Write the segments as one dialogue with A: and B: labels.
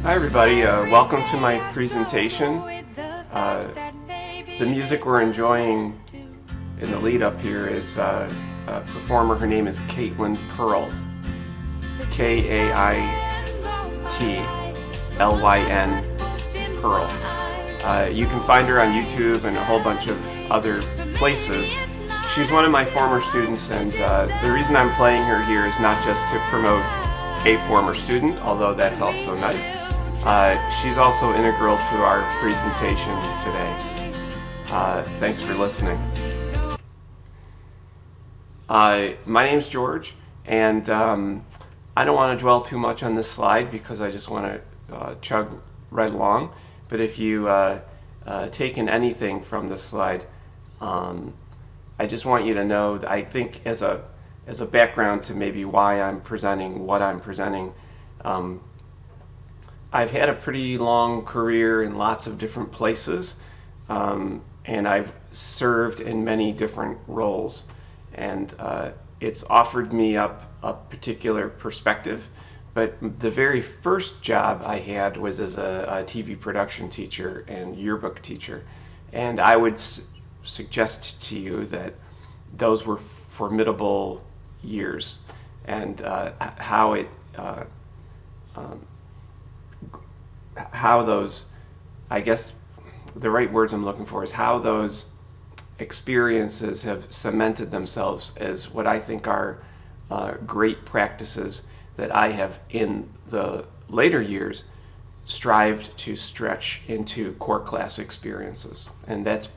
A: Hi everybody, welcome to my presentation. The music we're enjoying in the lead up here is a performer. Her name is Caitlin Pearl, Kaitlyn Pearl. You can find her on YouTube and a whole bunch of other places. She's one of my former students, and the reason I'm playing her here is not just to promote a former student, although that's also nice. She's also integral to our presentation today. Thanks for listening. My name's George, and I don't want to dwell too much on this slide because I just want to chug right along. But if you taken anything from this slide, I just want you to know that I think as a background to maybe why I'm presenting what I'm presenting, I've had a pretty long career in lots of different places, and I've served in many different roles, and it's offered me up a particular perspective. But the very first job I had was as a TV production teacher and yearbook teacher, and I would suggest to you that those were formidable years, and how those, I guess the right words I'm looking for is how those experiences have cemented themselves as what I think are great practices that I have in the later years strived to stretch into core class experiences. And that's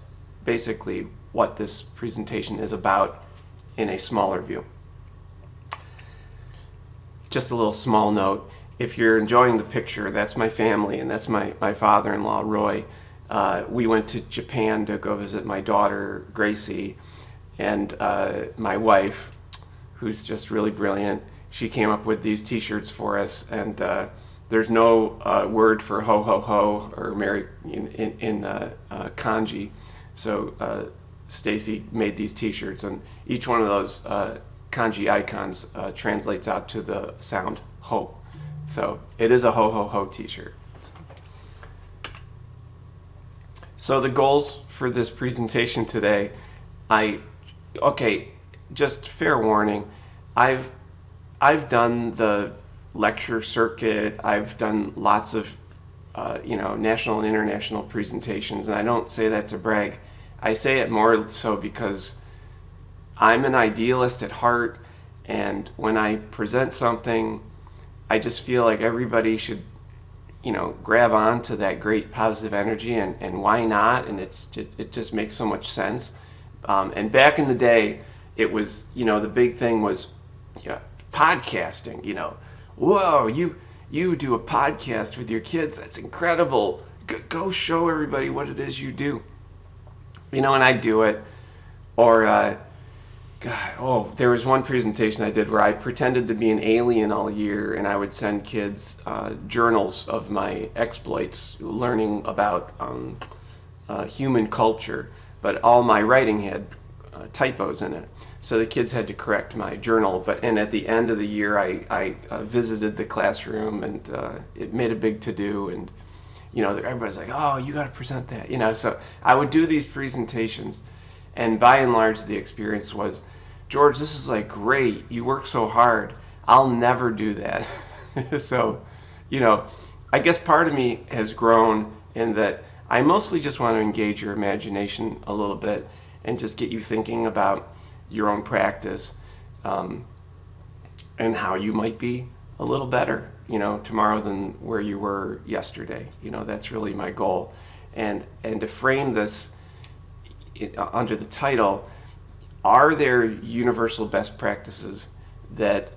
A: basically what this presentation is about in a smaller view. Just a little small note, if you're enjoying the picture, that's my family, and that's my father-in-law, Roy. We went to Japan to go visit my daughter, Gracie, and my wife, who's just really brilliant. She came up with these t-shirts for us, and there's no word for ho ho ho or Merry in kanji. So Stacy made these t-shirts, and each one of those kanji icons translates out to the sound ho. So it is a ho ho ho t-shirt. So the goals for this presentation today, just fair warning, I've done the lecture circuit. I've done lots of national and international presentations, and I don't say that to brag. I say it more so because I'm an idealist at heart, and when I present something, I just feel like everybody should, grab on to that great positive energy, and why not? And it just makes so much sense. And back in the day, it was, the big thing was podcasting. Whoa, you do a podcast with your kids. That's incredible. Go show everybody what it is you do. And I do it. Or there was one presentation I did where I pretended to be an alien all year, and I would send kids journals of my exploits, learning about human culture, but all my writing had typos in it. So the kids had to correct my journal, and at the end of the year I visited the classroom, and it made a big to-do, and everybody's like, oh, you got to present that. So I would do these presentations. And by and large, the experience was, George, this is great. You work so hard. I'll never do that. So, I guess part of me has grown in that I mostly just want to engage your imagination a little bit and just get you thinking about your own practice, and how you might be a little better, tomorrow than where you were yesterday. That's really my goal. And to frame this under the title, are there universal best practices that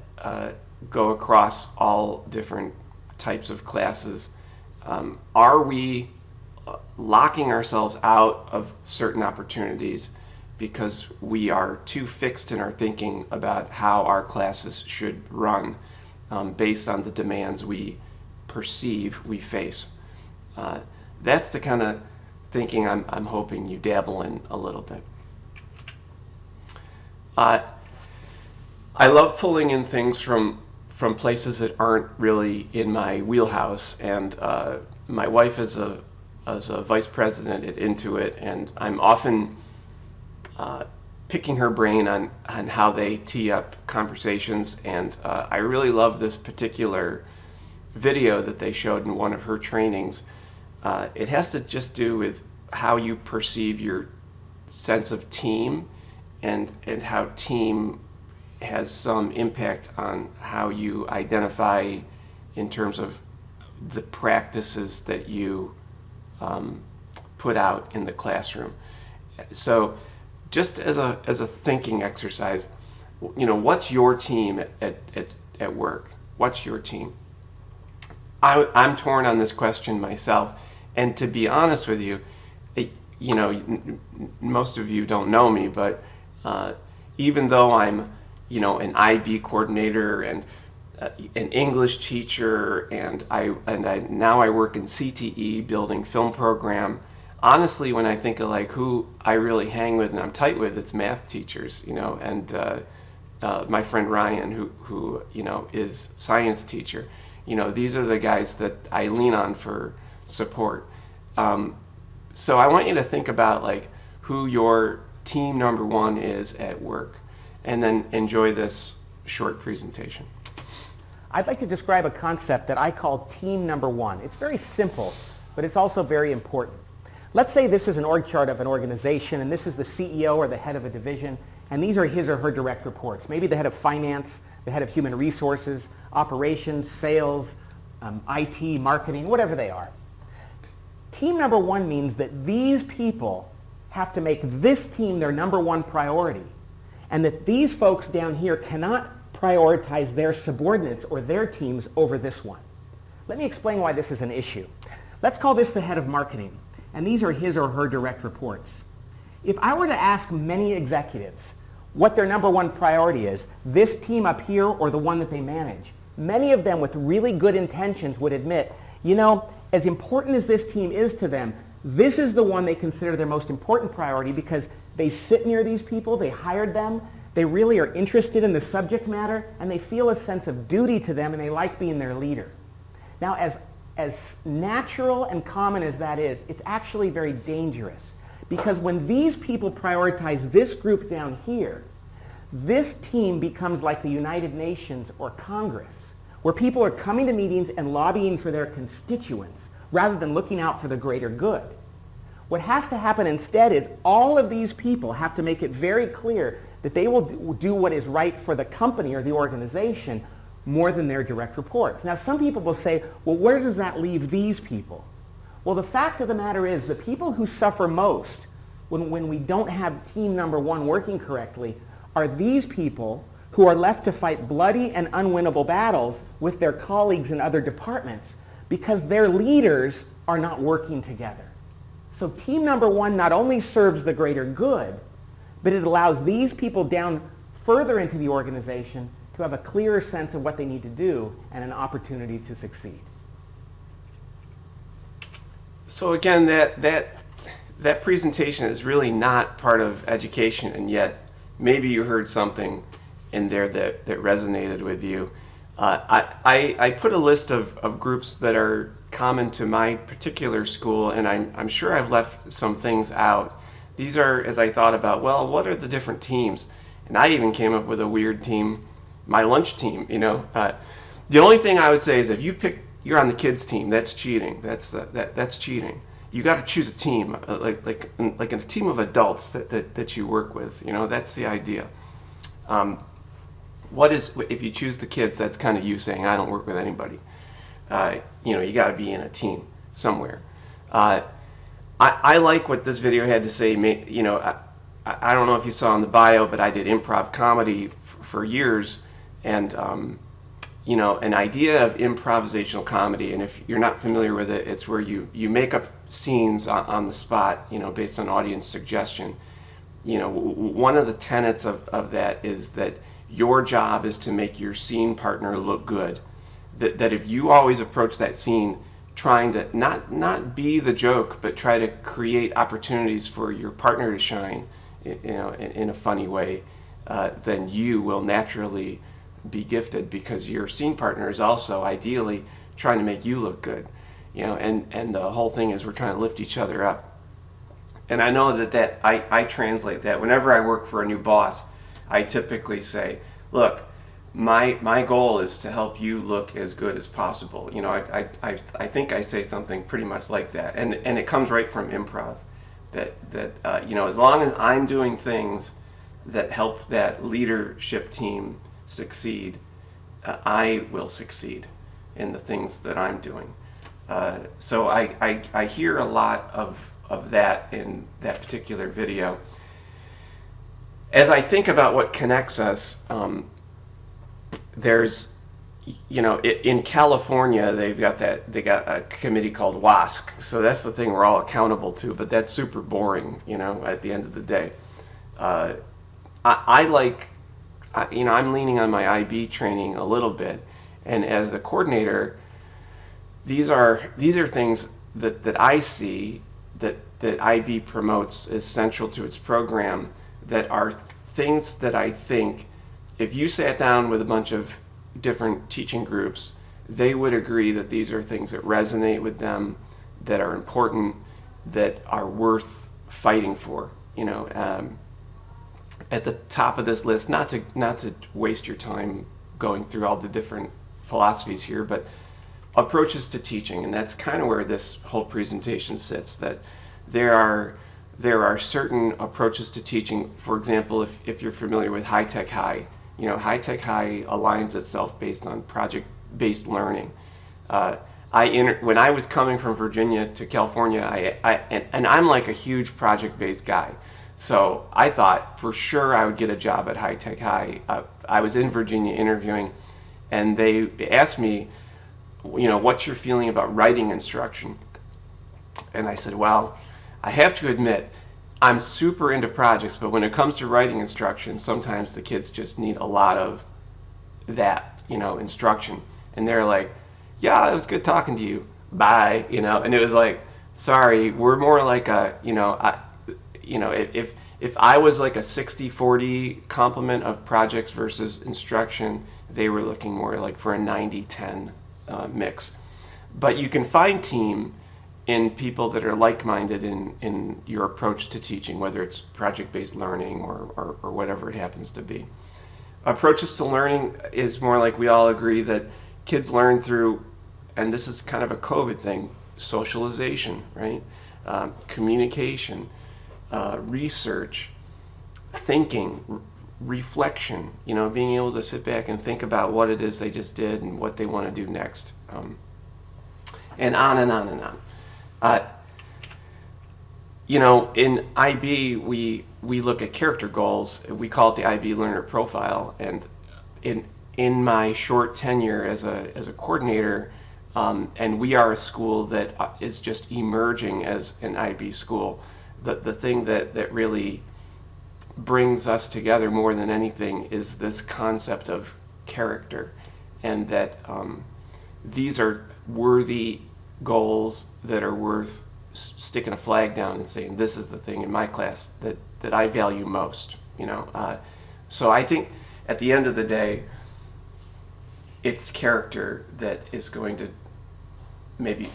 A: go across all different types of classes? Are we locking ourselves out of certain opportunities because we are too fixed in our thinking about how our classes should run, based on the demands we perceive we face? That's the kind of thinking I'm hoping you dabble in a little bit. I love pulling in things from from places that aren't really in my wheelhouse. And my wife is a vice president at Intuit, and I'm often picking her brain on how they tee up conversations. And I really love this particular video that they showed in one of her trainings. It has to just do with how you perceive your sense of team, and how team has some impact on how you identify in terms of the practices that you put out in the classroom. So just as a thinking exercise, what's your team at work? What's your team? I'm torn on this question myself, and to be honest with you, most of you don't know me, but even though I'm, an IB coordinator and an English teacher, and I now I work in CTE building film program. Honestly, when I think of like who I really hang with and I'm tight with, it's math teachers, and my friend Ryan, who is science teacher. These are the guys that I lean on for support. So I want you to think about like who your team number one is at work, and then enjoy this short presentation.
B: I'd like to describe a concept that I call team number one. It's very simple, but it's also very important. Let's say this is an org chart of an organization, and this is the CEO or the head of a division, and these are his or her direct reports. Maybe the head of finance, the head of human resources, operations, sales, IT, marketing, whatever they are. Team number one means that these people have to make this team their number one priority, and that these folks down here cannot prioritize their subordinates or their teams over this one. Let me explain why this is an issue. Let's call this the head of marketing, and these are his or her direct reports. If I were to ask many executives what their number one priority is, this team up here or the one that they manage, many of them with really good intentions would admit, as important as this team is to them, this is the one they consider their most important priority because they sit near these people, they hired them, they really are interested in the subject matter, and they feel a sense of duty to them, and they like being their leader. Now, as natural and common as that is, it's actually very dangerous, because when these people prioritize this group down here, this team becomes like the United Nations or Congress, where people are coming to meetings and lobbying for their constituents rather than looking out for the greater good. What has to happen instead is all of these people have to make it very clear that they will do what is right for the company or the organization more than their direct reports. Now, some people will say, well, where does that leave these people? Well, the fact of the matter is the people who suffer most when we don't have team number one working correctly are these people who are left to fight bloody and unwinnable battles with their colleagues in other departments because their leaders are not working together. So team number one not only serves the greater good, but it allows these people down further into the organization to have a clearer sense of what they need to do and an opportunity to succeed.
A: So again, that presentation is really not part of education, and yet maybe you heard something in there that resonated with you. I put a list of groups that are common to my particular school, and I'm sure I've left some things out. These are, as I thought about, well, what are the different teams? And I even came up with a weird team, my lunch team, The only thing I would say is if you're on the kids team, that's cheating. That's cheating. You got to choose a team, like a team of adults that you work with. That's the idea. If you choose the kids, that's kind of you saying, I don't work with anybody. You got to be in a team somewhere. I like what this video had to say. I don't know if you saw in the bio, but I did improv comedy for years, and an idea of improvisational comedy, and if you're not familiar with it, it's where you make up scenes on the spot, based on audience suggestion. One of the tenets of that is that your job is to make your scene partner look good. That if you always approach that scene trying to not be the joke, but try to create opportunities for your partner to shine, in a funny way, then you will naturally be gifted, because your scene partner is also ideally trying to make you look good, and the whole thing is we're trying to lift each other up. And I know that I translate that whenever I work for a new boss. I typically say, look, my goal is to help you look as good as possible. I think I say something pretty much like that, and it comes right from improv. That as long as I'm doing things that help that leadership team succeed, I will succeed in the things that I'm doing. So I hear a lot of that in that particular video. As I think about what connects us, there's, in California they got a committee called WASC. So that's the thing we're all accountable to, but that's super boring, at the end of the day. I'm leaning on my IB training a little bit, and as a coordinator, these are things that I see that IB promotes as central to its program, that are things that I think if you sat down with a bunch of different teaching groups, they would agree that these are things that resonate with them, that are important, that are worth fighting for. At the top of this list, not to waste your time going through all the different philosophies here, but approaches to teaching, and that's kind of where this whole presentation sits. That there are certain approaches to teaching. For example, if you're familiar with High Tech High, High Tech High aligns itself based on project-based learning. When I was coming from Virginia to California, and I'm like a huge project-based guy, so I thought for sure I would get a job at High Tech High. I was in Virginia interviewing, and they asked me, what's your feeling about writing instruction? And I said, well, I have to admit, I'm super into projects, but when it comes to writing instruction, sometimes the kids just need a lot of that, instruction. And they're like, yeah, it was good talking to you. Bye, And it was like, sorry, we're more like a, if I was like a 60-40 complement of projects versus instruction, they were looking more like for a 90-10 mix. But you can find team in people that are like-minded in your approach to teaching, whether it's project-based learning or whatever it happens to be. Approaches to learning is more like we all agree that kids learn through, and this is kind of a COVID thing, socialization, right? Communication, research, thinking, reflection, being able to sit back and think about what it is they just did and what they want to do next, and on and on and on. In IB, we look at character goals. We call it the IB learner profile. And in my short tenure as a coordinator, and we are a school that is just emerging as an IB school, the thing that really brings us together more than anything is this concept of character, and that these are worthy goals that are worth sticking a flag down and saying, this is the thing in my class that I value most. So I think at the end of the day, it's character that is going to maybe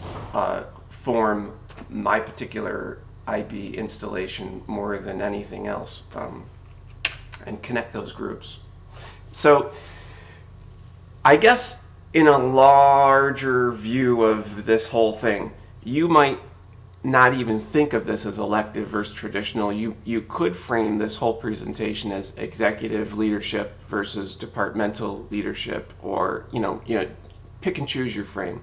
A: form my particular IB installation more than anything else, and connect those groups. So I guess in a larger view of this whole thing, you might not even think of this as elective versus traditional. You could frame this whole presentation as executive leadership versus departmental leadership, or pick and choose your frame.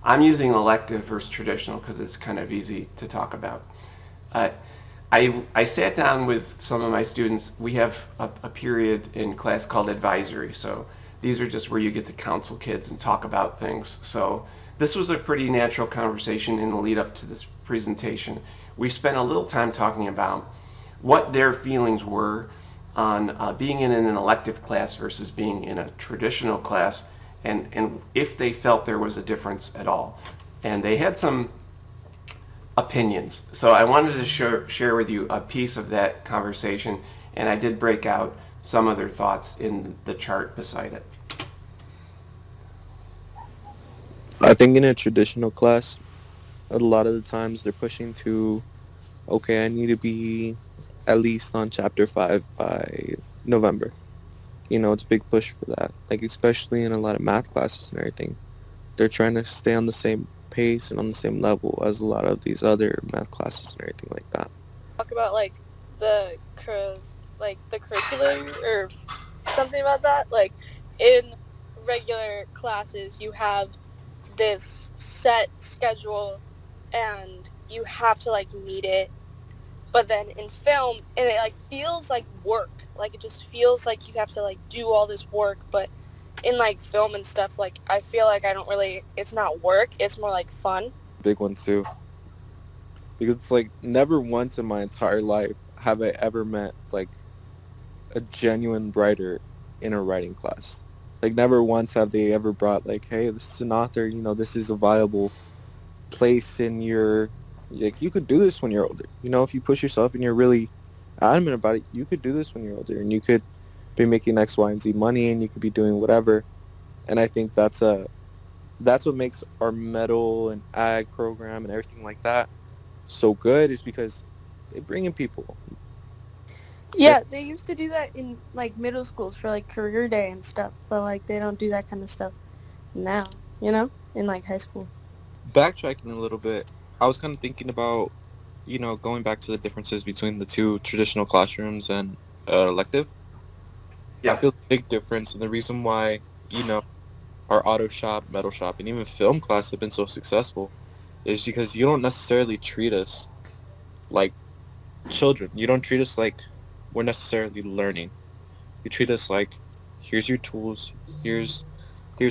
A: I'm using elective versus traditional because it's kind of easy to talk about. I sat down with some of my students. We have a period in class called advisory. So these are just where you get to counsel kids and talk about things. So this was a pretty natural conversation in the lead up to this presentation. We spent a little time talking about what their feelings were on being in an elective class versus being in a traditional class, and if they felt there was a difference at all. And they had some opinions. So I wanted to share with you a piece of that conversation, and I did break out some of their thoughts in the chart beside it.
C: I think in a traditional class, a lot of the times they're pushing to, okay, I need to be at least on chapter 5 by November. It's a big push for that. Like, especially in a lot of math classes and everything. They're trying to stay on the same pace and on the same level as a lot of these other math classes and everything like that.
D: Talk about like the the curriculum or something about that. Like in regular classes, you have this set schedule and you have to like meet it. But then in film, and it like feels like work. Like it just feels like you have to like do all this work. But in like film and stuff, like I feel like it's not work. It's more like fun.
C: Big one too. Because it's like never once in my entire life have I ever met like a genuine writer in a writing class. Like never once have they ever brought like, hey, this is an author, this is a viable place in your, like you could do this when you're older. If you push yourself and you're really adamant about it, you could do this when you're older and you could be making X, Y, and Z money and you could be doing whatever. And I think that's what makes our metal and ag program and everything like that so good, is because they bring in people.
D: Yeah, they used to do that in like middle schools for like career day and stuff, but like they don't do that kind of stuff now, in like high school.
C: Backtracking a little bit, I was kind of thinking about, going back to the differences between the two traditional classrooms and elective.
A: Yeah.
C: I feel a big difference, and the reason why, our auto shop, metal shop, and even film class have been so successful is because you don't necessarily treat us like children. You don't treat us like we're necessarily learning. You treat us like, here's your tools, here's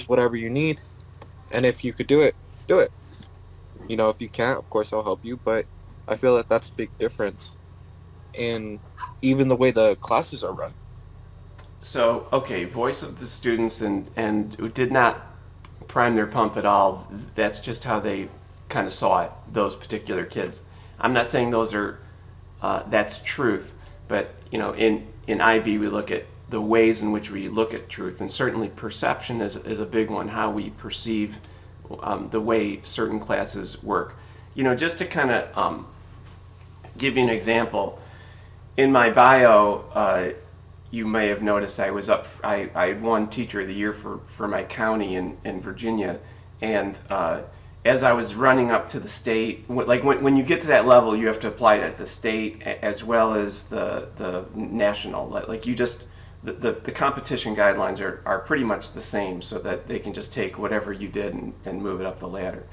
C: whatever you need, and if you could do it, do it. If you can't, of course I'll help you, but I feel that that's a big difference in even the way the classes are run.
A: So, okay, voice of the students and did not prime their pump at all. That's just how they kind of saw it, those particular kids. I'm not saying those are, that's truth, but, in IB we look at the ways in which we look at truth, and certainly perception is a big one, how we perceive the way certain classes work. Just to kind of give you an example, in my bio, you may have noticed I won Teacher of the Year for my county in Virginia, and as I was running up to the state, like when you get to that level, you have to apply at the state as well as the national. Like you just, the competition guidelines are pretty much the same, so that they can just take whatever you did and move it up the ladder.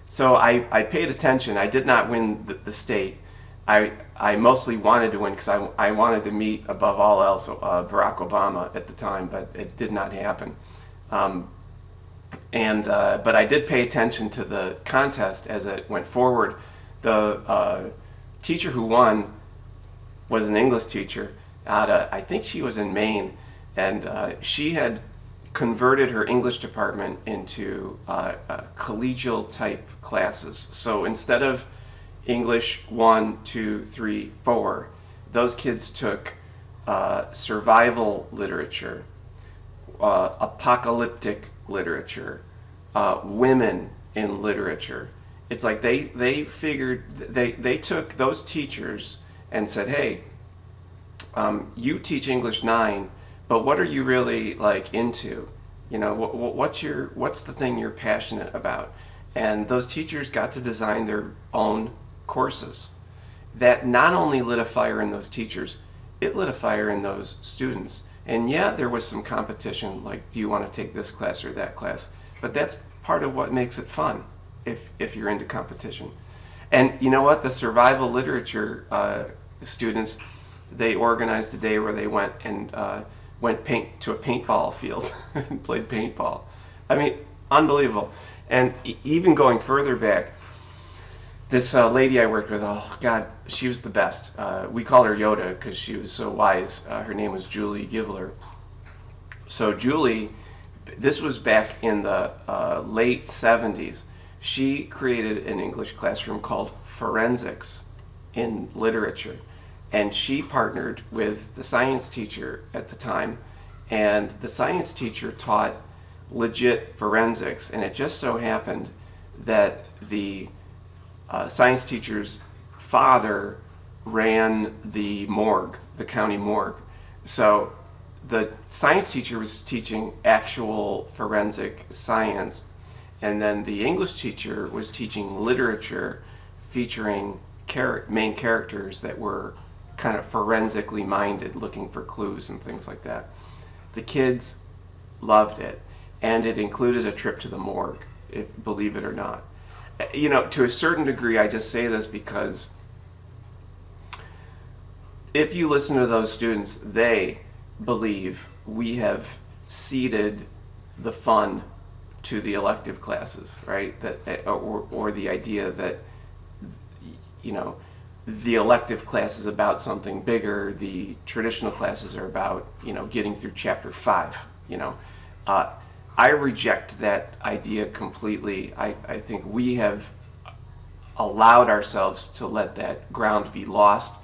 A: So I paid attention. I did not win the state. I mostly wanted to win because I wanted to meet, above all else, Barack Obama at the time, but it did not happen. But I did pay attention to the contest as it went forward. The teacher who won was an English teacher I think she was in Maine, and she had converted her English department into collegial type classes. So instead of English 1, 2, 3, 4, those kids took survival literature, apocalyptic literature, women in literature. It's like they figured, they took those teachers and said, hey, you teach English 9, but what are you really like into? What's the thing you're passionate about? And those teachers got to design their own courses. That not only lit a fire in those teachers, it lit a fire in those students. And yeah, there was some competition, like, do you want to take this class or that class? But that's part of what makes it fun, if you're into competition. And you know what? The survival literature students, they organized a day where they went to a paintball field and played paintball. I mean, unbelievable. And even going further back, this lady I worked with, oh God, she was the best. We called her Yoda because she was so wise. Her name was Julie Givler. So Julie, this was back in the late 70s. She created an English classroom called Forensics in Literature. and she partnered with the science teacher at the time, and the science teacher taught legit forensics, and it just so happened that the science teacher's father ran the morgue, the county morgue. So the science teacher was teaching actual forensic science, and then the English teacher was teaching literature featuring main characters that were kind of forensically minded, looking for clues and things like that. The kids loved it, and it included a trip to the morgue, believe it or not. To a certain degree, I just say this because if you listen to those students, they believe we have ceded the fun to the elective classes, right? Or the idea that the elective class is about something bigger. The traditional classes are about getting through chapter 5. I reject that idea completely. I think we have allowed ourselves to let that ground be lost,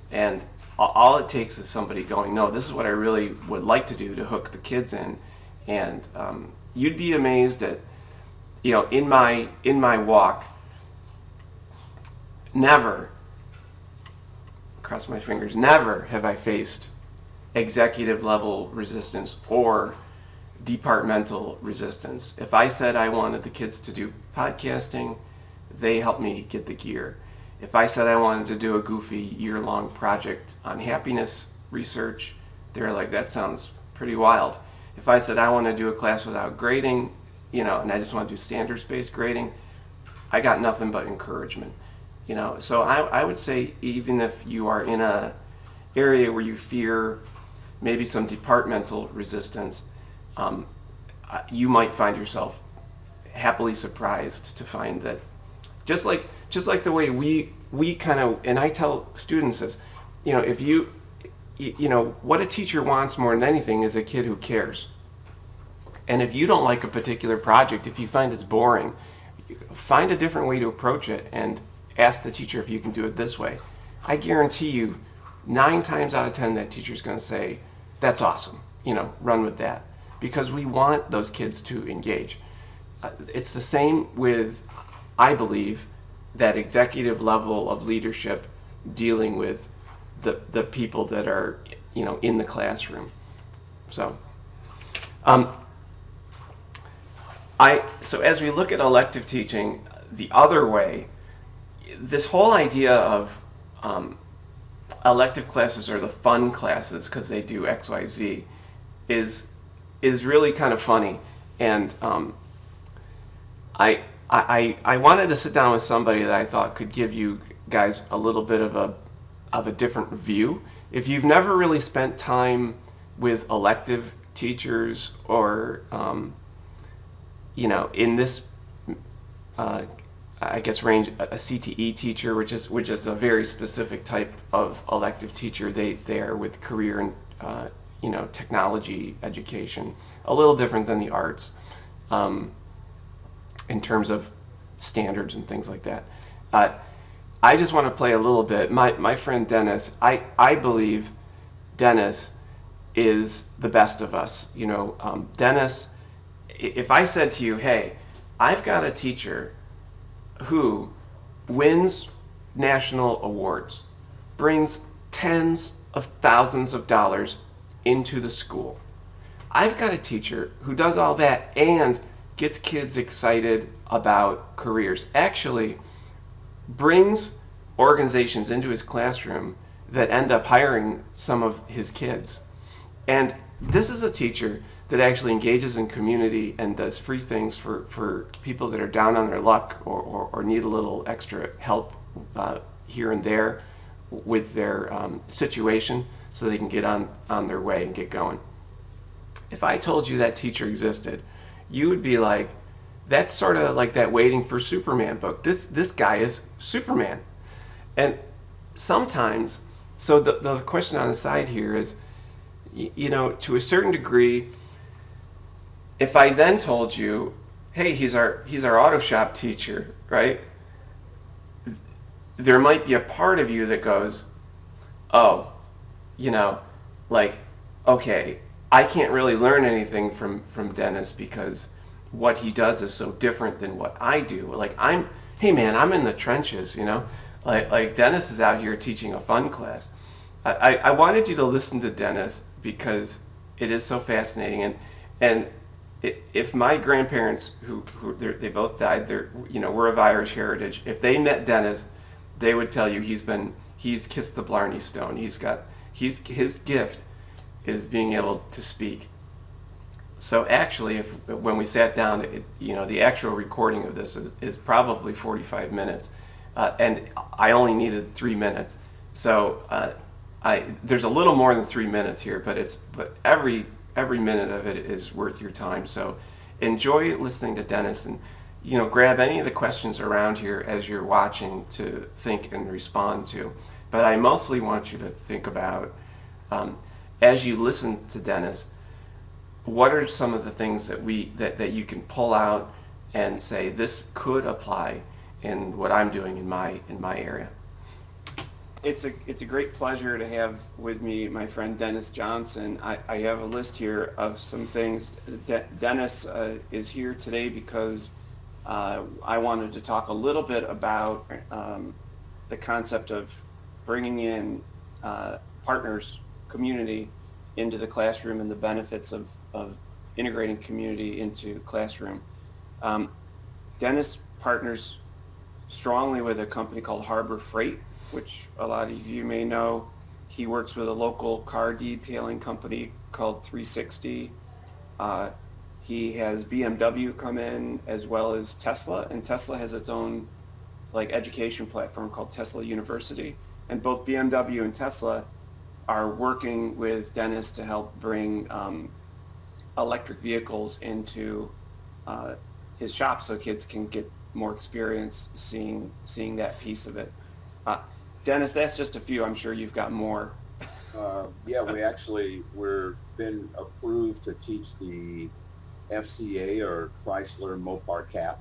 A: and all it takes is somebody going, no, this is what I really would like to do to hook the kids in. And you'd be amazed at, in my walk, never, cross my fingers, never have I faced executive level resistance or departmental resistance. If I said I wanted the kids to do podcasting, they helped me get the gear. If I said I wanted to do a goofy year-long project on happiness research, they're like, that sounds pretty wild. If I said I want to do a class without grading, and I just want to do standards-based grading, I got nothing but encouragement. So I would say, even if you are in a area where you fear maybe some departmental resistance, you might find yourself happily surprised to find that just like the way we kind of, and I tell students this, if what a teacher wants more than anything is a kid who cares. And if you don't like a particular project, if you find it's boring, find a different way to approach it and ask the teacher if you can do it this way. I guarantee you 9 times out of 10 that teacher's going to say, that's awesome, run with that. Because we want those kids to engage. It's the same with, I believe, that executive level of leadership dealing with the people that are, in the classroom. So, so as we look at elective teaching, the other way, this whole idea of elective classes are the fun classes because they do X, Y, Z is really kind of funny. And I wanted to sit down with somebody that I thought could give you guys a little bit of a different view. If you've never really spent time with elective teachers or in this I guess range, a CTE teacher, which is a very specific type of elective teacher. They are with career and technology education, a little different than the arts in terms of standards and things like that. I just want to play a little bit. My friend Dennis, I believe Dennis is the best of us. Dennis, if I said to you, hey, I've got a teacher who wins national awards, brings tens of thousands of dollars into the school. I've got a teacher who does all that and gets kids excited about careers, actually brings organizations into his classroom that end up hiring some of his kids. And this is a teacher that actually engages in community and does free things for people that are down on their luck or need a little extra help here and there with their situation so they can get on their way and get going. If I told you that teacher existed, you would be like, that's sort of like that Waiting for Superman book. This guy is Superman. And sometimes, so the question on the side here is, to a certain degree, if I then told you, hey, he's our auto shop teacher, right? There might be a part of you that goes, oh, you know, like, okay, I can't really learn anything from Dennis because what he does is so different than what I do. Like, hey man, I'm in the trenches, you know? Like Dennis is out here teaching a fun class. I wanted you to listen to Dennis because it is so fascinating. And if my grandparents, who they both died, we're of Irish heritage. If they met Dennis, they would tell you he's kissed the Blarney Stone. His gift is being able to speak. So actually, when we sat down, the actual recording of this is probably 45 minutes, and I only needed 3 minutes. So there's a little more than 3 minutes here, but every minute of it is worth your time. So enjoy listening to Dennis, and grab any of the questions around here as you're watching to think and respond to. But I mostly want you to think about, as you listen to Dennis, what are some of the things that you can pull out and say this could apply in what I'm doing in my area. It's a great pleasure to have with me my friend Dennis Johnson. I have a list here of some things. Dennis is here today because I wanted to talk a little bit about the concept of bringing in partners, community, into the classroom and the benefits of integrating community into classroom. Dennis partners strongly with a company called Harbor Freight, which a lot of you may know. He works with a local car detailing company called 360. He has BMW come in as well as Tesla, and Tesla has its own education platform called Tesla University. And both BMW and Tesla are working with Dennis to help bring electric vehicles into his shop so kids can get more experience seeing that piece of it. Dennis, that's just a few. I'm sure you've got more.
E: Yeah, we're been approved to teach the FCA or Chrysler Mopar CAP.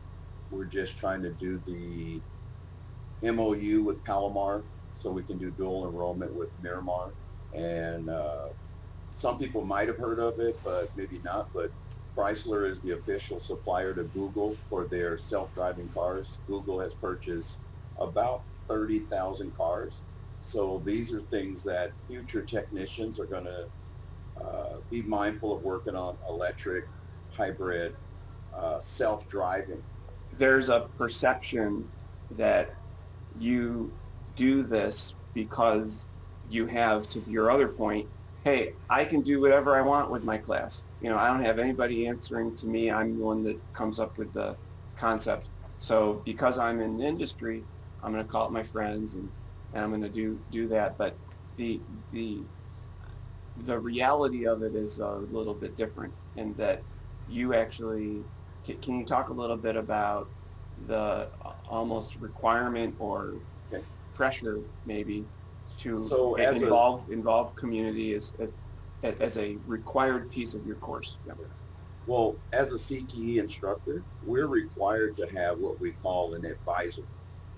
E: We're just trying to do the MOU with Palomar so we can do dual enrollment with Miramar. And some people might have heard of it, but maybe not. But Chrysler is the official supplier to Google for their self-driving cars. Google has purchased about 30,000 cars. So these are things that future technicians are going to be mindful of working on: electric, hybrid, self-driving.
A: There's a perception that you do this because you have, to your other point, hey, I can do whatever I want with my class. I don't have anybody answering to me. I'm the one that comes up with the concept. So because I'm in the industry, I'm going to call up my friends and I'm going to do that. But the reality of it is a little bit different in that you actually, can you talk a little bit about the almost requirement or pressure maybe to involve community as a required piece of your course?
E: Well, as a CTE instructor, we're required to have what we call an advisor,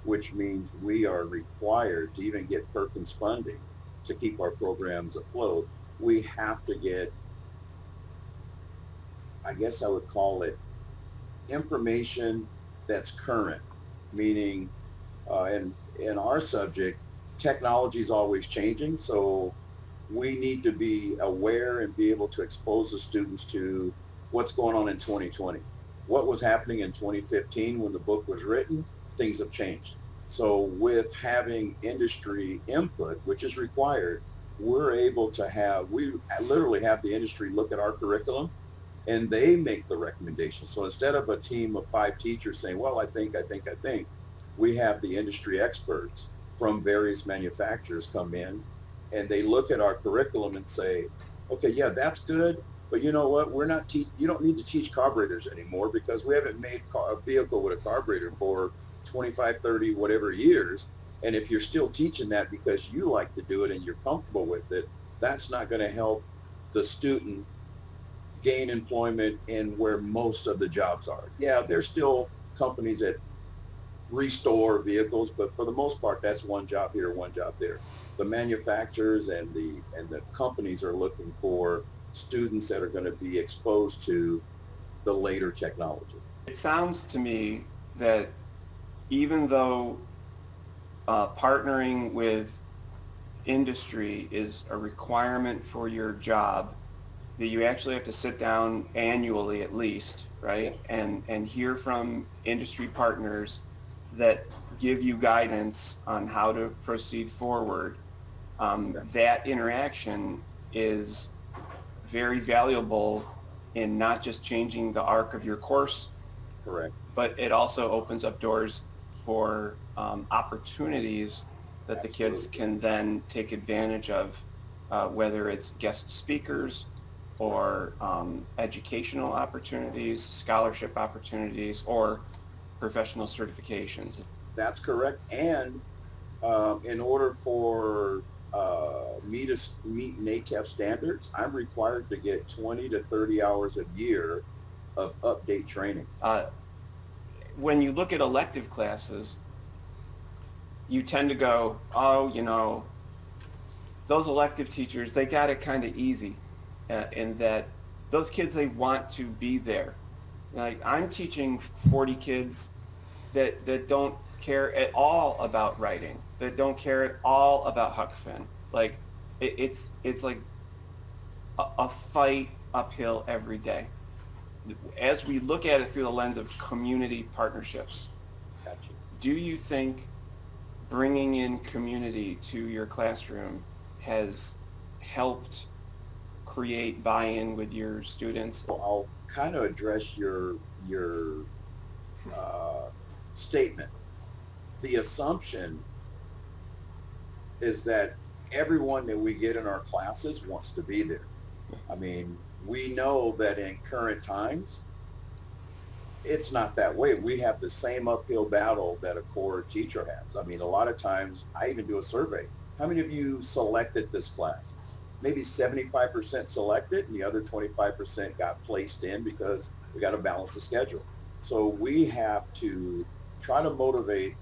E: which means we are required to even get Perkins funding to keep our programs afloat. We have to get, I guess I would call it, information that's current, meaning in our subject, technology is always changing, so we need to be aware and be able to expose the students to what's going on in 2020. What was happening in 2015 when the book was written, things have changed. So with having industry input, which is required, we're able to we literally have the industry look at our curriculum and they make the recommendation. So instead of a team of 5 teachers saying, well, I think, we have the industry experts from various manufacturers come in and they look at our curriculum and say, okay, yeah, that's good, but you know what, you don't need to teach carburetors anymore because we haven't made a vehicle with a carburetor for 25, 30, whatever years. And if you're still teaching that because you like to do it and you're comfortable with it, that's not going to help the student gain employment in where most of the jobs are. Yeah, there's still companies that restore vehicles, but for the most part, that's one job here, one job there. the manufacturers and the companies are looking for students that are going to be exposed to the later technology.
A: It sounds to me that even though partnering with industry is a requirement for your job, that you actually have to sit down annually at least, right? And hear from industry partners that give you guidance on how to proceed forward. That interaction is very valuable in not just changing the arc of your course,
E: Correct.
A: but it also opens up doors for opportunities that the kids
E: Absolutely.
A: can then take advantage of, whether it's guest speakers or educational opportunities, scholarship opportunities, or professional certifications.
E: That's correct. And in order for me to meet NATEF standards, I'm required to get 20 to 30 hours a year of update training.
A: When you look at elective classes, you tend to go, oh, you know, those elective teachers, they got it kind of easy, in that those kids, they want to be there. Like, I'm teaching 40 kids that don't care at all about writing, that don't care at all about Huck Finn. Like, it's like a fight uphill every day. As we look at it through the lens of community partnerships,
E: Gotcha.
A: do you think bringing in community to your classroom has helped create buy-in with your students?
E: I'll kind of address your statement. The assumption is that everyone that we get in our classes wants to be there. I mean, we know that in current times, it's not that way. We have the same uphill battle that a core teacher has. I mean, a lot of times, I even do a survey. How many of you selected this class? Maybe 75% selected, and the other 25% got placed in because we got to balance the schedule. So we have to try to motivate.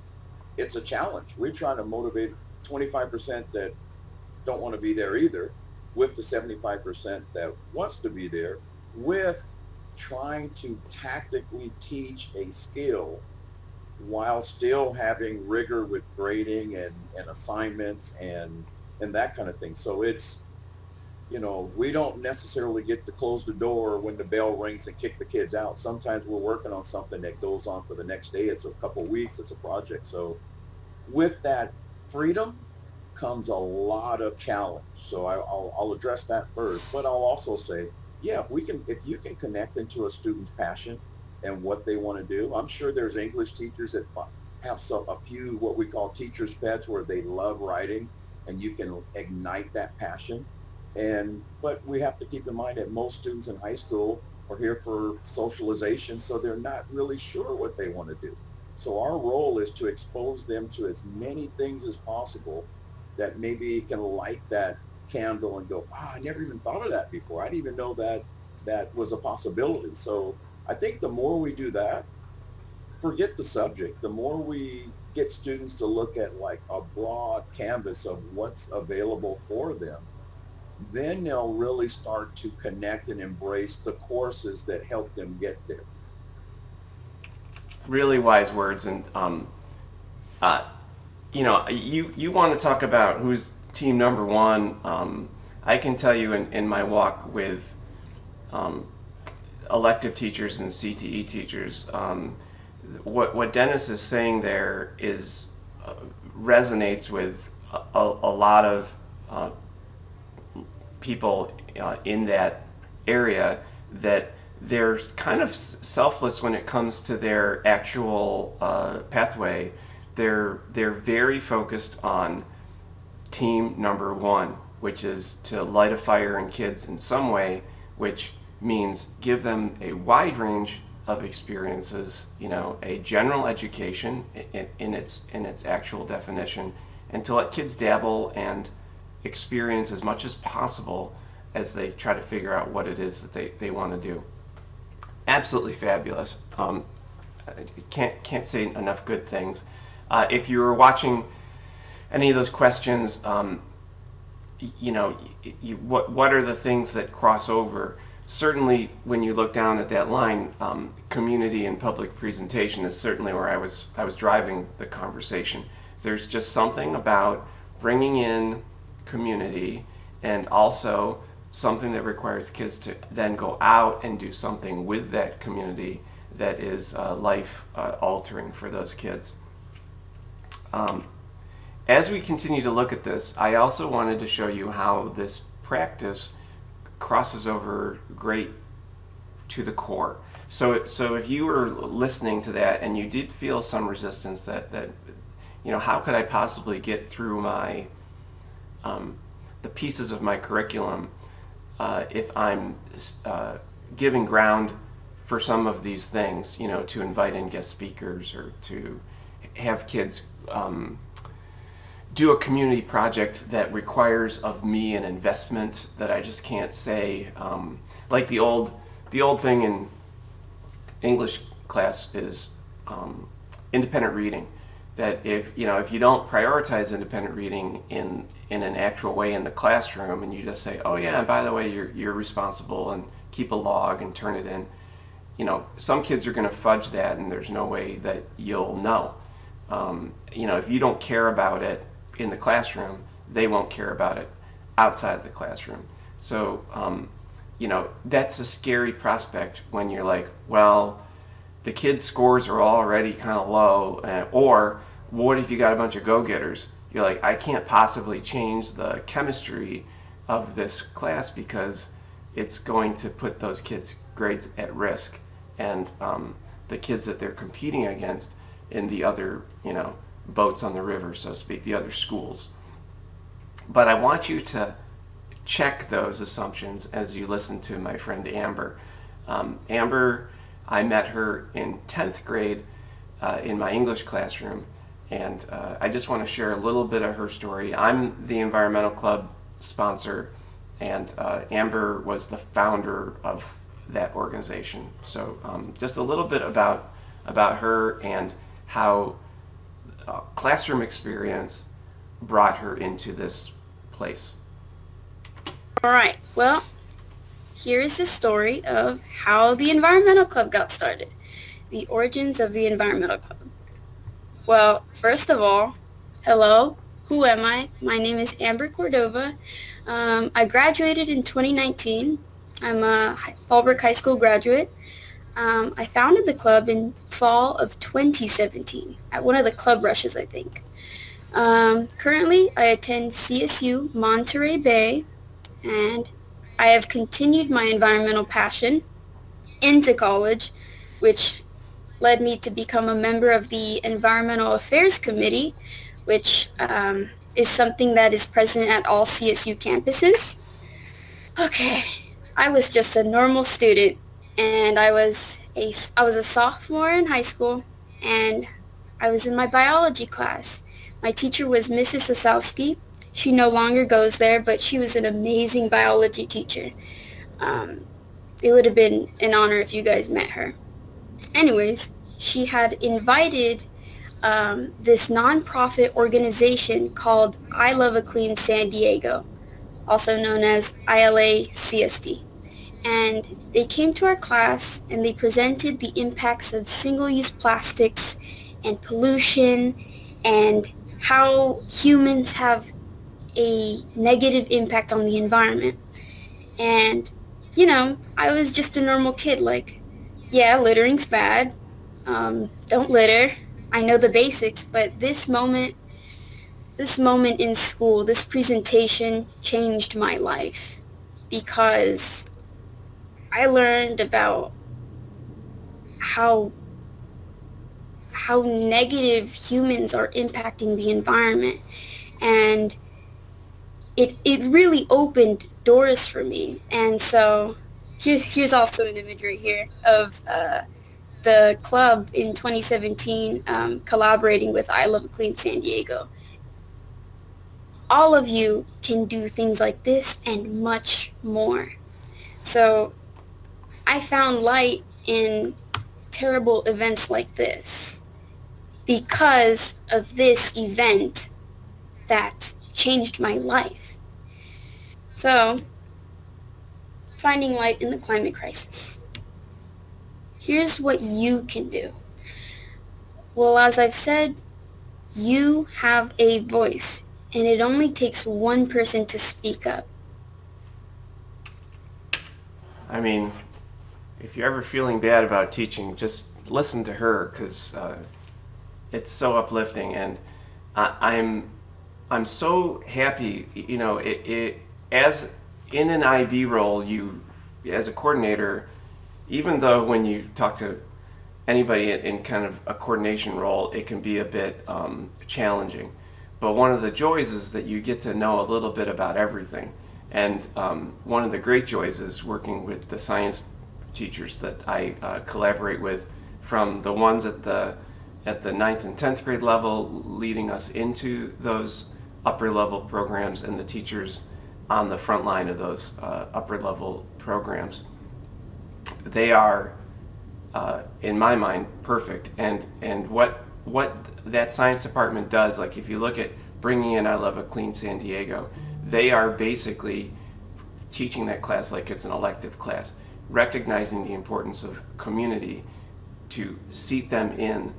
E: It's a challenge. We're trying to motivate 25% that don't want to be there either, with the 75% that wants to be there, with trying to tactically teach a skill while still having rigor with grading and assignments and that kind of thing. So it's, you know, we don't necessarily get to close the door when the bell rings and kick the kids out. Sometimes we're working on something that goes on for the next day. It's a couple weeks. It's a project. So with that freedom comes a lot of challenge. So I'll address that first, but I'll also say, yeah, if you can connect into a student's passion and what they want to do. I'm sure there's English teachers that have a few what we call teachers' pets where they love writing, and you can ignite that passion. But we have to keep in mind that most students in high school are here for socialization, so they're not really sure what they want to do. So our role is to expose them to as many things as possible that maybe can light that candle and go, I never even thought of that before. I didn't even know that was a possibility. So I think the more we do that, forget the subject, the more we get students to look at like a broad canvas of what's available for them, then they'll really start to connect and embrace the courses that help them get there.
A: Really wise words. And you know, you want to talk about who's team number one. I can tell you in my walk with elective teachers and CTE teachers, what Dennis is saying there is resonates with a lot of people in that area, that they're kind of selfless when it comes to their actual pathway. They're very focused on team number one, which is to light a fire in kids in some way, which means give them a wide range of experiences, you know, a general education in its actual definition, and to let kids dabble and experience as much as possible as they try to figure out what it is that they want to do. Absolutely fabulous. Can't say enough good things. If you were watching any of those questions, you know, what are the things that cross over? Certainly, when you look down at that line, community and public presentation is certainly where I was driving the conversation. There's just something about bringing in community, and also something that requires kids to then go out and do something with that community that is life altering for those kids. As we continue to look at this, I also wanted to show you how this practice crosses over great to the core. So if you were listening to that and you did feel some resistance that you know, how could I possibly get through my the pieces of my curriculum if I'm giving ground for some of these things, you know, to invite in guest speakers or to have kids do a community project that requires of me an investment that I just can't say. Like the old thing in English class is independent reading. That if you don't prioritize independent reading in an actual way in the classroom, and you just say, oh yeah, and by the way, you're responsible, and keep a log and turn it in. You know, some kids are going to fudge that, and there's no way that you'll know. You know, if you don't care about it in the classroom, they won't care about it outside of the classroom. So, you know, that's a scary prospect when you're like, well, the kids' scores are already kind of low, or what if you got a bunch of go-getters? You're like, I can't possibly change the chemistry of this class because it's going to put those kids' grades at risk, and the kids that they're competing against in the other, you know, boats on the river, so to speak, the other schools. But I want you to check those assumptions as you listen to my friend Amber. Amber, I met her in 10th grade in my English classroom, and I just want to share a little bit of her story. I'm the environmental club sponsor, and Amber was the founder of that organization. So just a little bit about her and how classroom experience brought her into this place.
F: All right, well, here's the story of how the Environmental Club got started, the origins of the Environmental Club. Well, first of all, hello, who am I? My name is Amber Cordova. I graduated in 2019. I'm a Fallbrook High School graduate. I founded the club in fall of 2017 at one of the club rushes, I think. Currently, I attend CSU Monterey Bay, and I have continued my environmental passion into college, which led me to become a member of the Environmental Affairs Committee, which is something that is present at all CSU campuses. Okay, I was just a normal student, and I was a sophomore in high school, and I was in my biology class. My teacher was Mrs. Osowski. She no longer goes there, but she was an amazing biology teacher. It would have been an honor if you guys met her. Anyways, she had invited this nonprofit organization called I Love a Clean San Diego, also known as ILA-CSD. And they came to our class and they presented the impacts of single-use plastics and pollution and how humans have a negative impact on the environment. And, you know, I was just a normal kid, like, yeah, littering's bad. Don't litter. I know the basics, but this moment in school, this presentation changed my life because I learned about how negative humans are impacting the environment, and it really opened doors for me. And so here's also an image right here of the club in 2017 collaborating with I Love a Clean San Diego. All of you can do things like this and much more. So I found light in terrible events like this because of this event that changed my life. So, finding light in the climate crisis. Here's what you can do. Well, as I've said, you have a voice, and it only takes one person to speak up.
A: I mean, if you're ever feeling bad about teaching, just listen to her, because it's so uplifting, and I'm so happy. You know, it as in an IB role, you as a coordinator, even though when you talk to anybody in kind of a coordination role, it can be a bit challenging. But one of the joys is that you get to know a little bit about everything. And one of the great joys is working with the science teachers that I collaborate with, from the ones at the 9th and 10th grade level, leading us into those upper level programs, and the teachers on the front line of those upper level programs. They are, in my mind, perfect. And what that science department does, like if you look at bringing in I Love a Clean San Diego, they are basically teaching that class like it's an elective class, recognizing the importance of community to seat them in,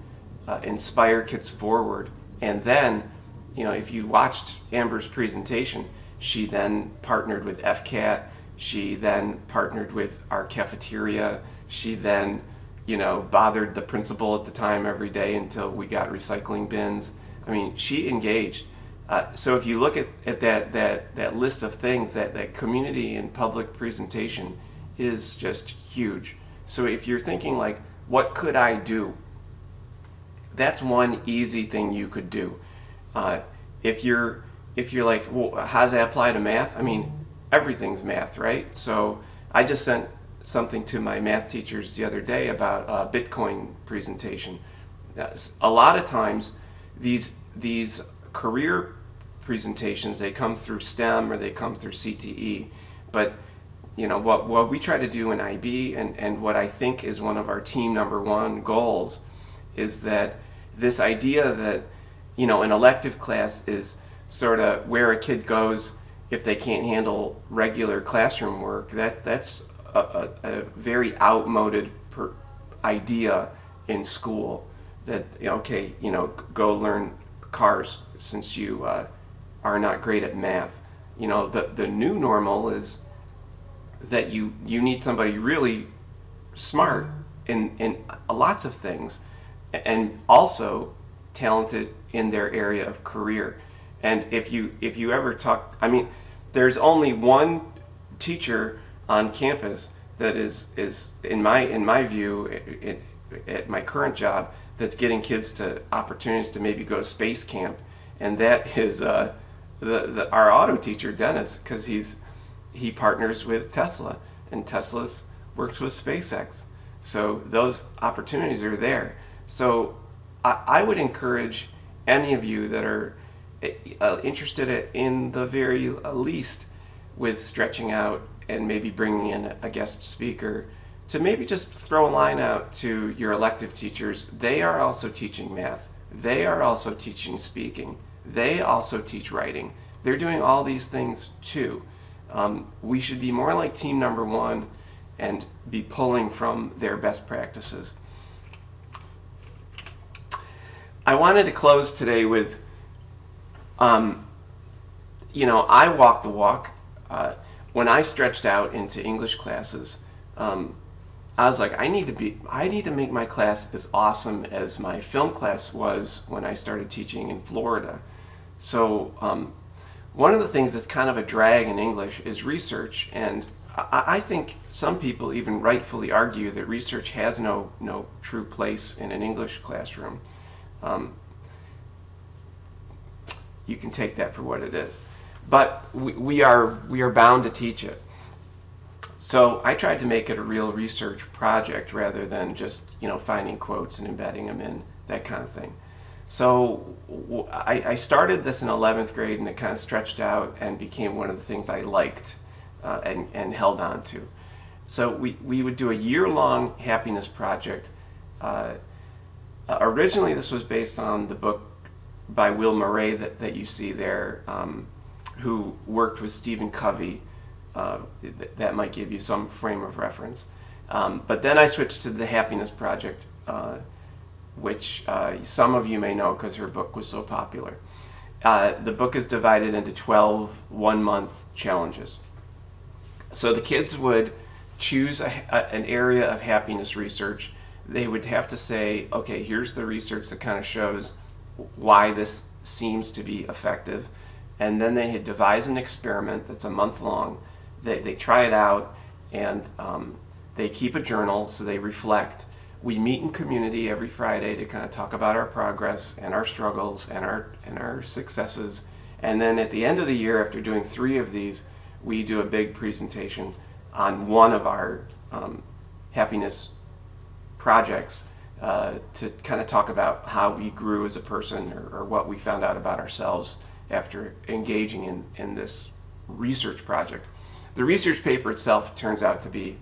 A: inspire kids forward. And then, you know, if you watched Amber's presentation, she then partnered with FCAT, she then partnered with our cafeteria, she then, you know, bothered the principal at the time every day until we got recycling bins. I mean, she engaged. So if you look at that list of things, that community and public presentation is just huge. So if you're thinking like, what could I do? That's one easy thing you could do. If you're like, well, how does that apply to math? I mean, everything's math, right? So I just sent something to my math teachers the other day about a Bitcoin presentation. A lot of times, these career presentations, they come through STEM or they come through CTE, but you know what we try to do in IB, and what I think is one of our team number one goals, is that this idea that, you know, an elective class is sort of where a kid goes if they can't handle regular classroom work. That's a very outmoded idea in school, that, okay, you know, go learn cars since you are not great at math. You know, the new normal is that you need somebody really smart in lots of things, and also talented in their area of career. And if you ever talk, I mean, there's only one teacher on campus that is in my view, at my current job, that's getting kids to opportunities to maybe go to space camp, and that is our auto teacher, Dennis, because he partners with Tesla, and Tesla's works with SpaceX, so those opportunities are there. So I would encourage any of you that are interested in the very least with stretching out and maybe bringing in a guest speaker, to maybe just throw a line out to your elective teachers. They are also teaching math. They are also teaching speaking. They also teach writing. They're doing all these things too. We should be more like team number one and be pulling from their best practices. I wanted to close today with, you know, I walk the walk. When I stretched out into English classes, I was like, I need to make my class as awesome as my film class was when I started teaching in Florida. So one of the things that's kind of a drag in English is research, and I think some people even rightfully argue that research has no true place in an English classroom. You can take that for what it is, but we are bound to teach it. So I tried to make it a real research project rather than just, you know, finding quotes and embedding them in, that kind of thing. So I started this in 11th grade, and it kind of stretched out and became one of the things I liked and held on to. So we would do a year-long happiness project. Originally, this was based on the book by Will Murray that you see there, who worked with Stephen Covey that might give you some frame of reference. But then I switched to the Happiness Project, which some of you may know because her book was so popular. The book is divided into 12 one-month challenges. So the kids would choose an area of happiness research. They would have to say, okay, here's the research that kind of shows why this seems to be effective. And then they had devise an experiment that's a month long. They try it out, and they keep a journal, so they reflect. We meet in community every Friday to kind of talk about our progress and our struggles and our successes. And then at the end of the year, after doing 3 of these, we do a big presentation on one of our happiness projects to kind of talk about how we grew as a person, or what we found out about ourselves after engaging in this research project. The research paper itself turns out to be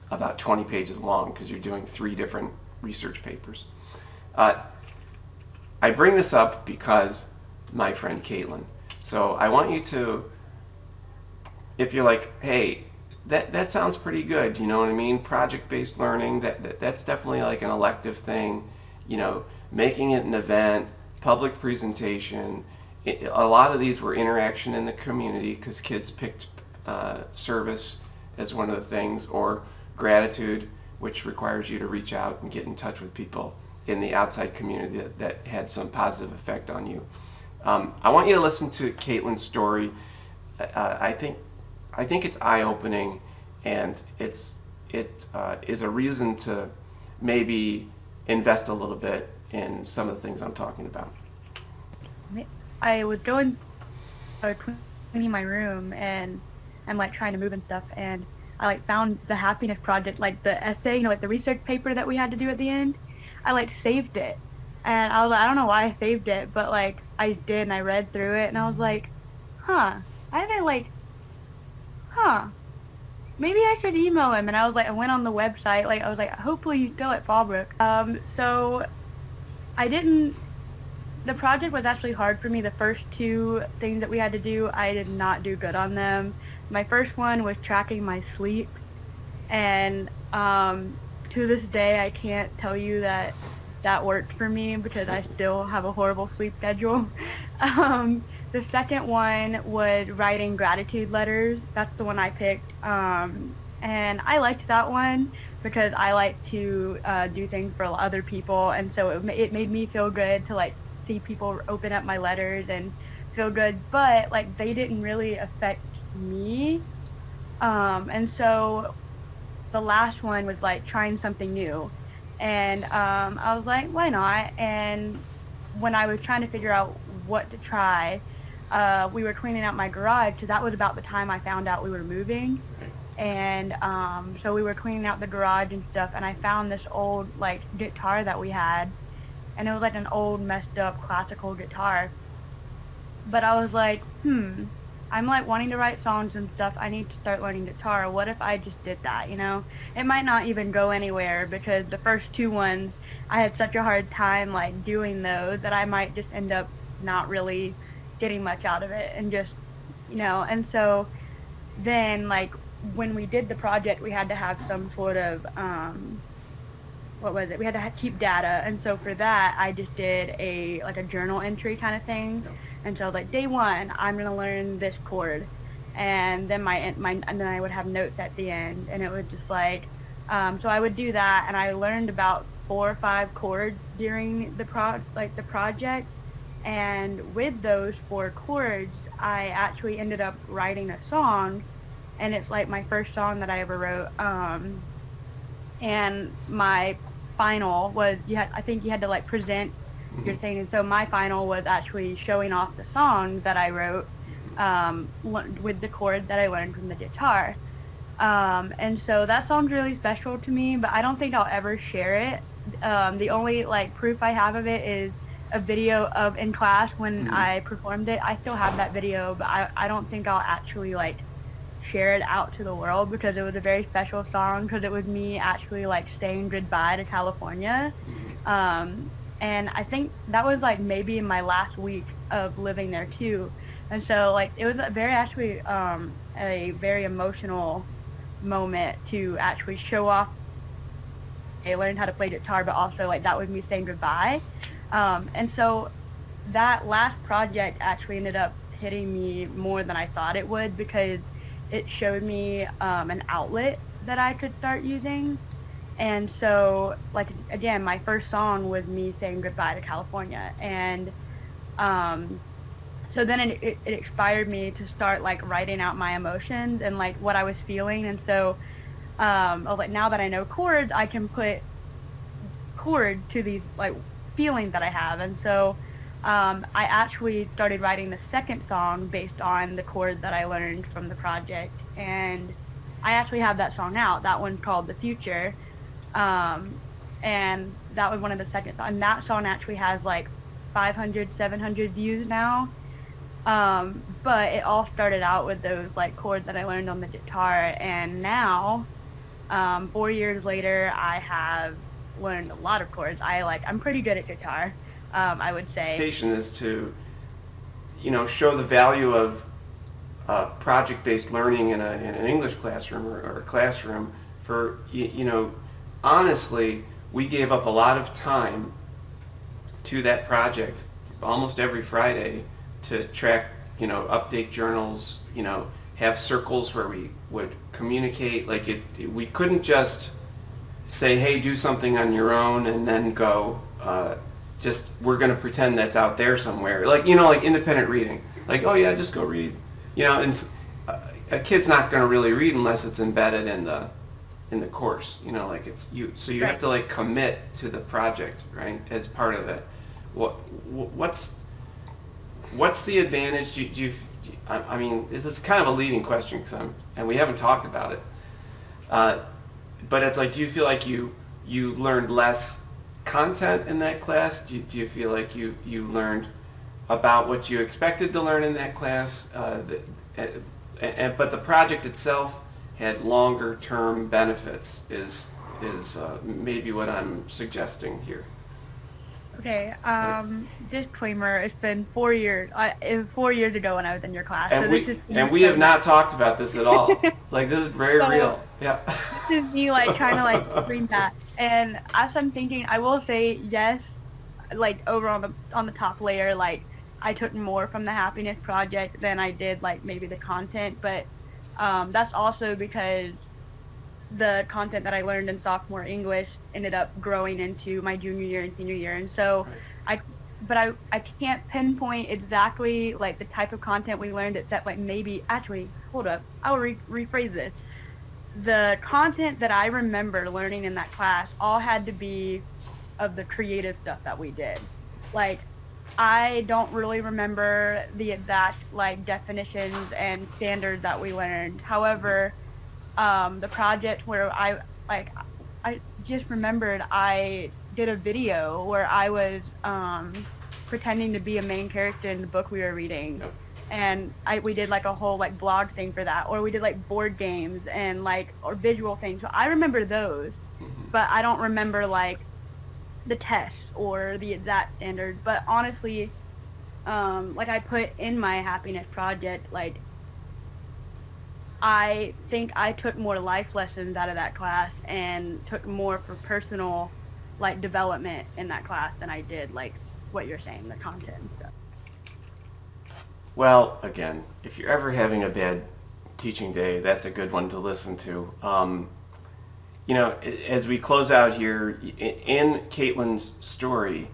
A: about 20 pages long because you're doing 3 different research papers. I bring this up because my friend Caitlin. So I want you to, if you're like, hey, that sounds pretty good, you know what I mean? Project-based learning, that's definitely like an elective thing, you know, making it an event, public presentation. A lot of these were interaction in the community because kids picked service as one of the things, or gratitude, which requires you to reach out and get in touch with people in the outside community that had some positive effect on you. I want you to listen to Caitlin's story. I think it's eye-opening, and it is a reason to maybe invest a little bit in some of the things I'm talking about.
G: I was cleaning my room, and I'm like trying to move and stuff, and I like found the Happiness Project, like the essay, you know, like the research paper that we had to do at the end. I like saved it, and I was like, I don't know why I saved it, but like I did, and I read through it, and I was like, maybe I should email him. And I was like, I went on the website, like I was like, hopefully he's still at Fallbrook. So I didn't. The project was actually hard for me. The first 2 things that we had to do, I did not do good on them. My first one was tracking my sleep, and to this day I can't tell you that worked for me because I still have a horrible sleep schedule. The second one was writing gratitude letters. That's the one I picked, and I liked that one because I like to do things for other people, and so it made me feel good to like see people open up my letters and feel good, but like they didn't really affect me, and so the last one was like trying something new, and I was like, why not? And when I was trying to figure out what to try, we were cleaning out my garage, so that was about the time I found out we were moving, and so we were cleaning out the garage and stuff, and I found this old like guitar that we had, and it was like an old messed up classical guitar, but I was like, I'm like wanting to write songs and stuff. I need to start learning guitar. What if I just did that, you know? It might not even go anywhere because the first 2 ones, I had such a hard time like doing those that I might just end up not really getting much out of it, and just, you know. And so then like when we did the project, we had to have some sort of, we had to keep data. And so for that, I just did a journal entry kind of thing. And so like day 1, I'm going to learn this chord, and then and then I would have notes at the end, and it was just like, so I would do that, and I learned about 4 or 5 chords during the project, and with those 4 chords, I actually ended up writing a song, and it's like my first song that I ever wrote, and my final was, I think you had to like present your thing, and so my final was actually showing off the song that I wrote with the chords that I learned from the guitar, and so that song's really special to me, but I don't think I'll ever share it. The only like proof I have of it is a video of in class when I performed it. I still have that video, but I don't think I'll actually like share it out to the world because it was a very special song, because it was me actually like saying goodbye to California. And I think that was like maybe in my last week of living there too. And so like it was a very actually a very emotional moment to actually show off. I learned how to play guitar, but also like that was me saying goodbye. And so that last project actually ended up hitting me more than I thought it would, because it showed me an outlet that I could start using. And so, like, again, my first song was me saying goodbye to California. And so then it inspired me to start, like, writing out my emotions and, like, what I was feeling. And so I was like, now that I know chords, I can put chord to these, like, feelings that I have. And so I actually started writing the second song based on the chords that I learned from the project. And I actually have that song out. That one's called The Future. And that was one of the second songs. And that song actually has like 500, 700 views now. But it all started out with those like chords that I learned on the guitar. And now, 4 years later, I have learned a lot of chords. I'm pretty good at guitar, I would say.
A: Education is to, show the value of project-based learning in an English classroom or a classroom. For honestly, we gave up a lot of time to that project almost every Friday to track, update journals, have circles where we would communicate. We couldn't just say, hey, do something on your own and then go, we're going to pretend that's out there somewhere. Like independent reading. Like, oh yeah, just go read. And a kid's not going to really read unless it's embedded in the course. So you have to like commit to the project, right, as part of it. What's the advantage? This is kind of a leading question and we haven't talked about it. But it's like, do you feel like you learned less content in that class? Do you feel like you learned about what you expected to learn in that class? But the project itself had longer term benefits is maybe what I'm suggesting here.
G: Okay, disclaimer, it's been 4 years. It was 4 years ago when I was in your class.
A: And we have not talked about this at all. Like, this is very real. Yeah.
G: This is me, like, trying to, like, bring that. And as I'm thinking, I will say, yes, like, over on the top layer, like, I took more from the Happiness Project than I did, like, maybe the content. But that's also because the content that I learned in sophomore English ended up growing into my junior year and senior year. And so I can't pinpoint exactly like the type of content we learned, except like maybe, actually, hold up, I'll rephrase this. The content that I remember learning in that class all had to be of the creative stuff that we did. Like, I don't really remember the exact like definitions and standards that we learned. However, the project where I just remembered I did a video where I was pretending to be a main character in the book we were reading.
A: Yep.
G: And we did like a whole like blog thing for that, or we did like board games and like or visual things. So I remember those, but I don't remember like the tests or the exact standards. But honestly, like I put in my Happiness Project, like I think I took more life lessons out of that class and took more for personal like development in that class than I did like what you're saying, the content and stuff.
A: Well, again, if you're ever having a bad teaching day, that's a good one to listen to. As we close out here, in Caitlin's story,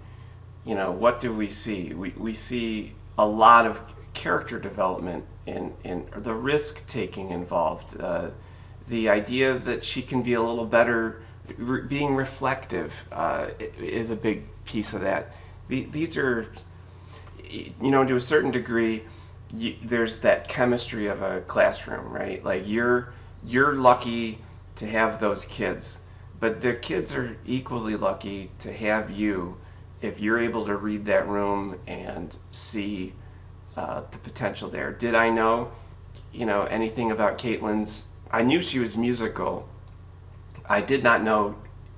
A: what do we see? We see a lot of character development in the risk-taking involved. The idea that she can be a little better, being reflective is a big piece of that. These are, to a certain degree, there's that chemistry of a classroom, right? Like you're lucky to have those kids, but the kids are equally lucky to have you if you're able to read that room and see the potential there. Did I know, anything about Caitlin's? I knew she was musical. I did not know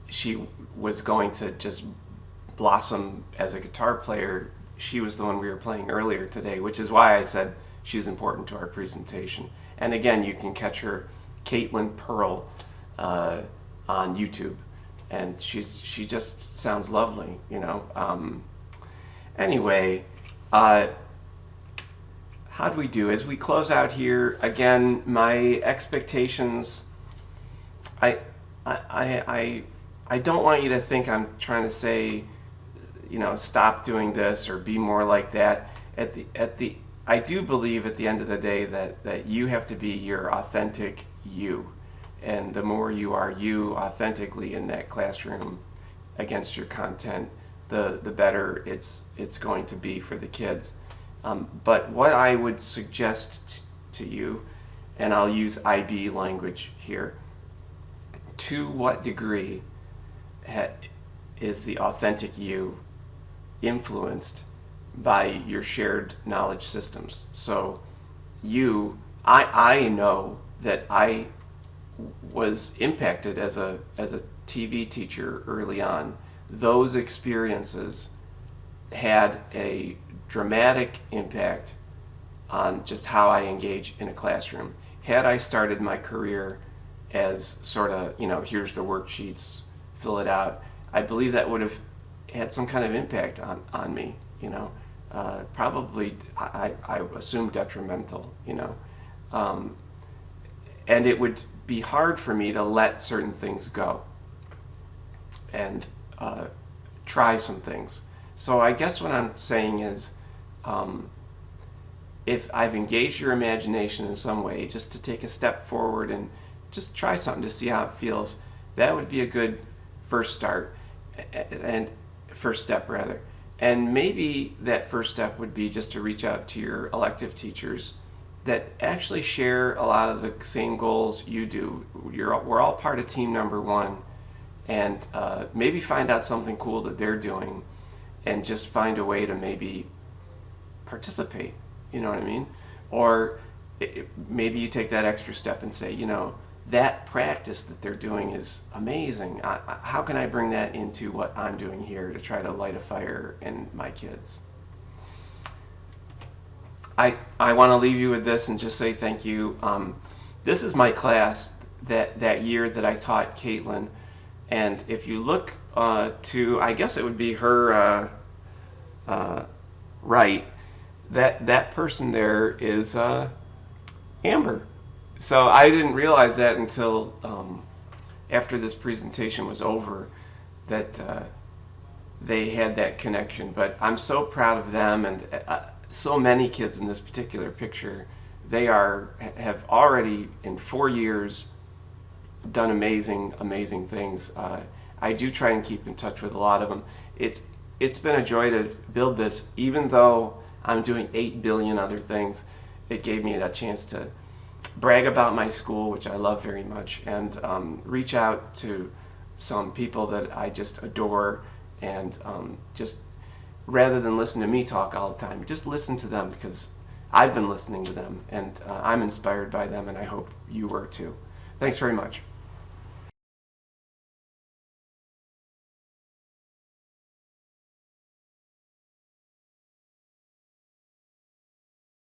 A: she was going to just blossom as a guitar player. She was the one we were playing earlier today, which is why I said she's important to our presentation. And again, you can catch her, Caitlin Pearl, on YouTube, and she just sounds lovely, you know. Anyway, how do we do as we close out here? Again, my expectations. I don't want you to think I'm trying to say, you know, stop doing this or be more like that. I do believe at the end of the day that you have to be your authentic you. And the more you are you authentically in that classroom against your content, the better it's going to be for the kids. But what I would suggest to you, and I'll use IB language here, to what degree is the authentic you influenced by your shared knowledge systems? So I know that I was impacted as a TV teacher early on. Those experiences had a dramatic impact on just how I engage in a classroom. Had I started my career as sort of, you know, here's the worksheets, fill it out, I believe that would have had some kind of impact on me, you know. Probably, I assume detrimental, you know. And it would be hard for me to let certain things go and try some things. So I guess what I'm saying is, if I've engaged your imagination in some way, just to take a step forward and just try something to see how it feels, that would be a good first start, and first step rather. And maybe that first step would be just to reach out to your elective teachers that actually share a lot of the same goals you do. We're all part of team number one, and maybe find out something cool that they're doing and just find a way to maybe participate, you know what I mean? Or maybe you take that extra step and say, you know, that practice that they're doing is amazing. How can I bring that into what I'm doing here to try to light a fire in my kids? I want to leave you with this and just say thank you. This is my class that year that I taught Caitlin, and if you look to, I guess it would be her right, that person there is Amber. So I didn't realize that until after this presentation was over, that they had that connection. But I'm so proud of them, and so many kids in this particular picture. They have already in 4 years done amazing things. I do try and keep in touch with a lot of them. It's been a joy to build this, even though I'm doing 8 billion other things. It gave me a chance to brag about my school, which I love very much, and reach out to some people that I just adore, and just rather than listen to me talk all the time, just listen to them, because I've been listening to them, and I'm inspired by them, and I hope you were too. Thanks very much.